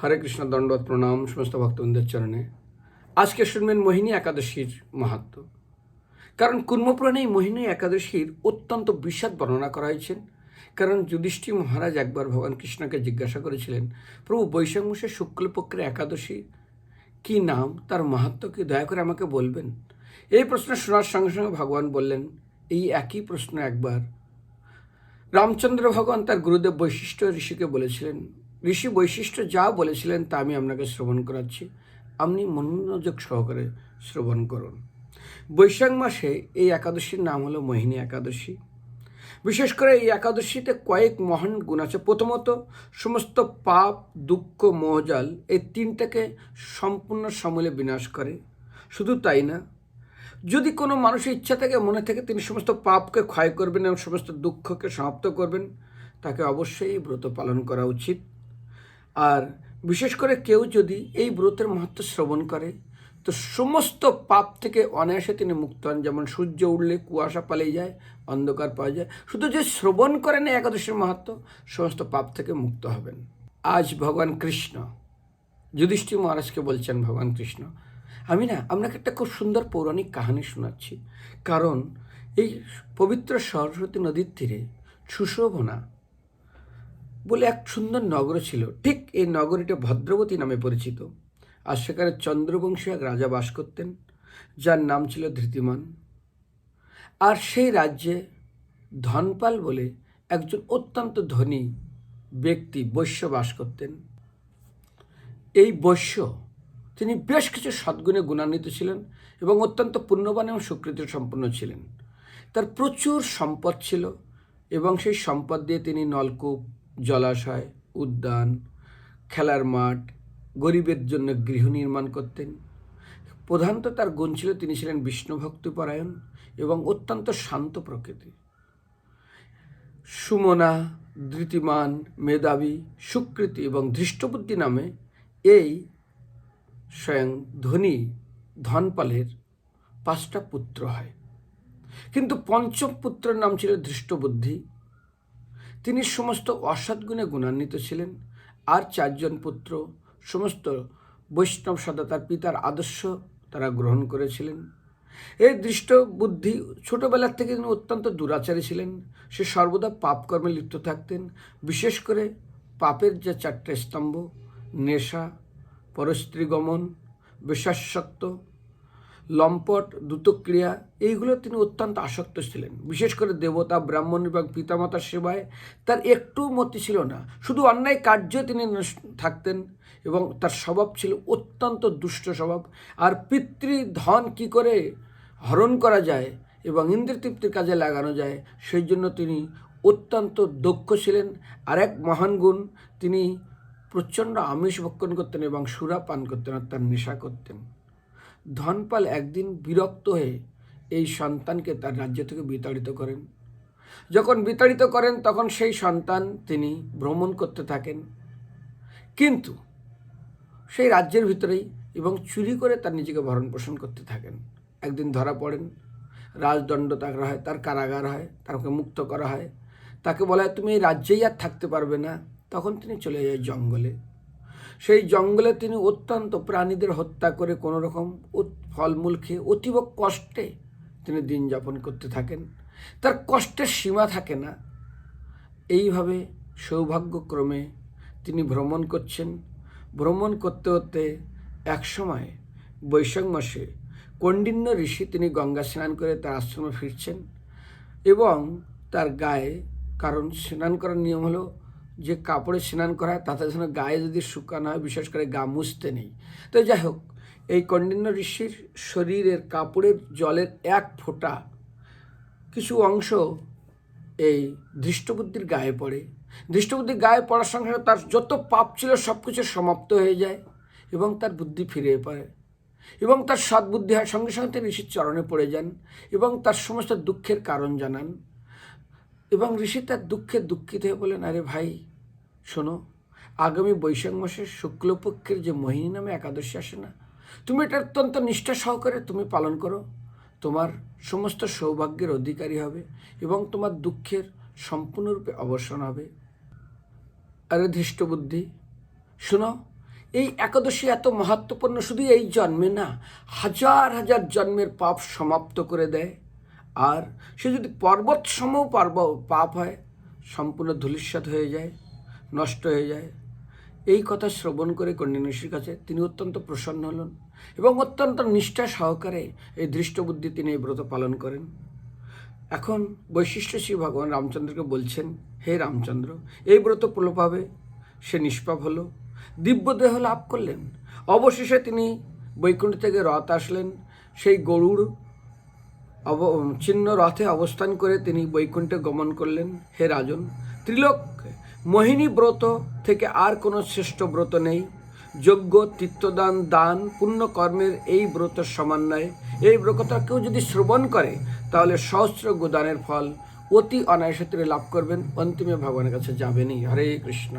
হরে কৃষ্ণ, দণ্ডবত প্রণাম সমস্ত ভক্তবৃন্দের চরণে। আজকে শুনবেন মোহিনী একাদশীর মাহাত্ম্য। কারণ কুর্মপুরাণে এই মোহিনী একাদশীর অত্যন্ত বিশদ বর্ণনা করা হয়েছেন। কারণ যুধিষ্ঠির মহারাজ একবার ভগবান কৃষ্ণকে জিজ্ঞাসা করেছিলেন, প্রভু বৈশাখ মাসের শুক্লপক্ষের একাদশী কি নাম, তার মাহাত্ম্য কি, দয়া করে আমাকে বলবেন। এই প্রশ্ন শোনার সঙ্গে সঙ্গে ভগবান বললেন, এই একই প্রশ্ন একবার রামচন্দ্র ভগবান তার গুরুদেব বৈশিষ্ট্য ঋষিকে বলেছিলেন। ঋষি বৈশিষ্ট্য যা বলেছিলেন তা আমি আপনাকে শ্রবণ করাচ্ছি, আপনি মনোযোগ সহকারে শ্রবণ করুন। বৈশাখ মাসে এই একাদশীর নাম হলো মোহিনী একাদশী। বিশেষ করে এই একাদশীতে কয়েক মহান গুণ আছে। প্রথমত, সমস্ত পাপ, দুঃখ, মোহজাল এই তিনটাকে সম্পূর্ণ সমূলে বিনাশ করে। শুধু তাই না, যদি কোনো মানুষের ইচ্ছা থাকে, মনে থেকে তিনি সমস্ত পাপকে ক্ষয় করবেন এবং সমস্ত দুঃখকে সমাপ্ত করবেন, তাকে অবশ্যই ব্রত পালন করা উচিত। আর বিশেষ করে কেউ যদি এই ব্রতের মাহাত্ম্য শ্রবণ করে, তো সমস্ত পাপ থেকে অনায়াসে তিনি মুক্ত হন। যেমন সূর্য উঠলে কুয়াশা পালিয়ে যায়, অন্ধকার পাওয়া যায়। শুধু যে শ্রবণ করেন একাদশীর মাহাত্ম্য, সমস্ত পাপ থেকে মুক্ত হবেন। আজ ভগবান কৃষ্ণ যুধিষ্ঠির মহারাজকে বলছেন, ভগবান কৃষ্ণ, আমি না আপনাকে একটা খুব সুন্দর পৌরাণিক কাহিনী শোনাচ্ছি। কারণ এই পবিত্র সরস্বতী নদীর তীরে সুশোভনা বলে এক সুন্দর নগর ছিল। ঠিক এই নগরীটা ভদ্রবতী নামে পরিচিত। আর সেখানে চন্দ্রবংশী এক রাজা বাস করতেন, যার নাম ছিল ধৃতিমান। আর সেই রাজ্যে ধনপাল বলে একজন অত্যন্ত ধনী ব্যক্তি, বৈশ্য বাস করতেন। এই বৈশ্য তিনি বেশ কিছু সদ্গুণে গুণান্বিত ছিলেন এবং অত্যন্ত পুণ্যবান এবং সুকৃতি সম্পন্ন ছিলেন। তার প্রচুর সম্পদ ছিল এবং সেই সম্পদ দিয়ে তিনি নলকূপ, জলাশয়, উদ্যান, খেলার মাঠ, গরিবের জন্য গৃহ নির্মাণ করতেন। প্রধানত তার গুণ ছিল তিনি ছিলেন বিষ্ণুভক্তিপরায়ণ এবং অত্যন্ত শান্ত প্রকৃতি। সুমনা, ধৃতিমান, মেধাবী, সুকৃতি এবং ধৃষ্টবুদ্ধি নামে এই স্বয়ং ধনী ধনপালের 5টা পুত্র হয়। কিন্তু পঞ্চম পুত্রের নাম ছিল ধৃষ্টবুদ্ধি। তিনি সমস্ত অসৎগুণে গুণান্বিত ছিলেন। আর 4জন পুত্র সমস্ত বৈষ্ণব সদা তার পিতার আদর্শ তারা গ্রহণ করেছিলেন। এই দৃষ্টবুদ্ধি ছোটবেলার থেকে তিনি অত্যন্ত দুরাচারী ছিলেন। সে সর্বদা পাপকর্মে লিপ্ত থাকতেন। বিশেষ করে পাপের যে 4টে স্তম্ভ, নেশা, পরস্ত্রীগমন, বেশ্যাসক্ত, লম্পট, দ্রুতক্রিয়া, এইগুলো তিনি অত্যন্ত আসক্ত ছিলেন। বিশেষ করে দেবতা, ব্রাহ্মণ এবং পিতামাতার সেবায় তার একটু মতি ছিল না। শুধু অন্যায় কার্যে তিনি থাকতেন এবং তার স্বভাব ছিল অত্যন্ত দুষ্ট স্বভাব। আর পিতৃধন কি করে হরণ করা যায় এবং ইন্দ্রিয় তৃপ্তির কাজে লাগানো যায়, সেই জন্য তিনি অত্যন্ত দক্ষ ছিলেন। আর এক মহান গুণ, তিনি প্রচণ্ড আমিষ ভক্ষণ করতেন এবং সুরা পান করতেন, আর তার নেশা করতেন। ধনপাল একদিন বিরক্ত হয়ে এই সন্তানকে তার রাজ্য থেকে বিতাড়িত করেন। যখন বিতাড়িত করেন তখন সেই সন্তান তিনি ভ্রমণ করতে থাকেন, কিন্তু সেই রাজ্যের ভিতরেই, এবং চুরি করে তার নিজেকে ভরণ পোষণ করতে থাকেন। একদিন ধরা পড়েন, রাজদণ্ড তাকে হয়, তার কারাগার হয়, তাকে মুক্ত করা হয়। তাকে বলা হয়, তুমি এই রাজ্যেই আর থাকতে পারবে না। তখন তিনি চলে যায় জঙ্গলে। সেই জঙ্গলে তিনি অত্যন্ত প্রাণীদের হত্যা করে কোনো রকম ফলমূল খেয়ে অতীব কষ্টে তিনি দিন যাপন করতে থাকেন। তার কষ্টের সীমা থাকে না। এইভাবে সৌভাগ্যক্রমে তিনি ভ্রমণ করছেন। ভ্রমণ করতে করতে একসময় বৈশাখ মাসে কৌণ্ডিন্য ঋষি তিনি গঙ্গা স্নান করে তার আশ্রমে ফিরছেন এবং তার গায়ে, কারণ স্নান করার নিয়ম হলো যে কাপড়ে স্নান করা হয় তাতে যেন গায়ে যদি শুকানো হয়, বিশেষ করে গা মুছতে নেই। তো যাই হোক, এই কৌণ্ডিন্য ঋষির শরীরের কাপড়ের জলের এক ফোঁটা কিছু অংশ এই ধৃষ্টবুদ্ধির গায়ে পড়ে। ধৃষ্টবুদ্ধির গায়ে পড়ার সঙ্গে সঙ্গে তার যত পাপ ছিল সব কিছু সমাপ্ত হয়ে যায় এবং তার বুদ্ধি ফিরে পড়ে এবং তার সদ্বুদ্ধি হয়। সঙ্গে সঙ্গে তিনি ঋষির চরণে পড়ে যান এবং তার সমস্ত দুঃখের কারণ জানান। এবং ঋষি তার দুঃখে দুঃখিত হয়ে বলেন, আরে ভাই শোনো, আগামী বৈশাখ মাসের শুক্লপক্ষের যে মোহিনী নামে একাদশী আসে না, তুমি এটা অত্যন্ত নিষ্ঠা সহকারে তুমি পালন করো। তোমার সমস্ত সৌভাগ্যের অধিকারী হবে এবং তোমার দুঃখের সম্পূর্ণরূপে অবসান হবে। আরে ধৃষ্টবুদ্ধি শোনো, এই একাদশী এত মাহাত্ম্যপূর্ণ, শুধু এই জন্মে না, হাজার হাজার জন্মের পাপ সমাপ্ত করে দেয়। আর সে যদি পর্বত সম পাপ হয়, সম্পূর্ণ ধূলিসাৎ হয়ে যায়, নষ্ট হয়ে যায়। এই কথা শ্রবণ করে কণ্ডিনী ঋষির কাছে তিনি অত্যন্ত প্রসন্ন হলেন এবং অত্যন্ত নিষ্ঠা সহকারে এই দৃষ্টবুদ্ধি তিনি এই ব্রত পালন করেন। এখন বৈশিষ্ট্য শ্রী ভগবান রামচন্দ্রকে বলছেন, হে রামচন্দ্র, এই ব্রত প্রলোভাবে সে নিষ্পাপ হলো, দিব্যদেহ লাভ করলেন। অবশেষে তিনি বৈকুণ্ঠ থেকে রথ আসলেন, সেই গরুড় চিহ্ন রথে অবস্থান করে তিনি বৈকুণ্ঠে গমন করলেন। হে রাজন, ত্রিলোক মোহিনী ব্রত থেকে আর কোনো শ্রেষ্ঠ ব্রত নেই। যজ্ঞ, তীর্থদান, দান, পুণ্যকর্মের এই ব্রত সমন্বয়ে এই ব্রতটা কেউ যদি শ্রবণ করে তাহলে সহস্র গোদানের ফল অতি অনায়াসে লাভ করবেন, অন্তিমে ভগবানের কাছে যাবেনই। হরে কৃষ্ণ।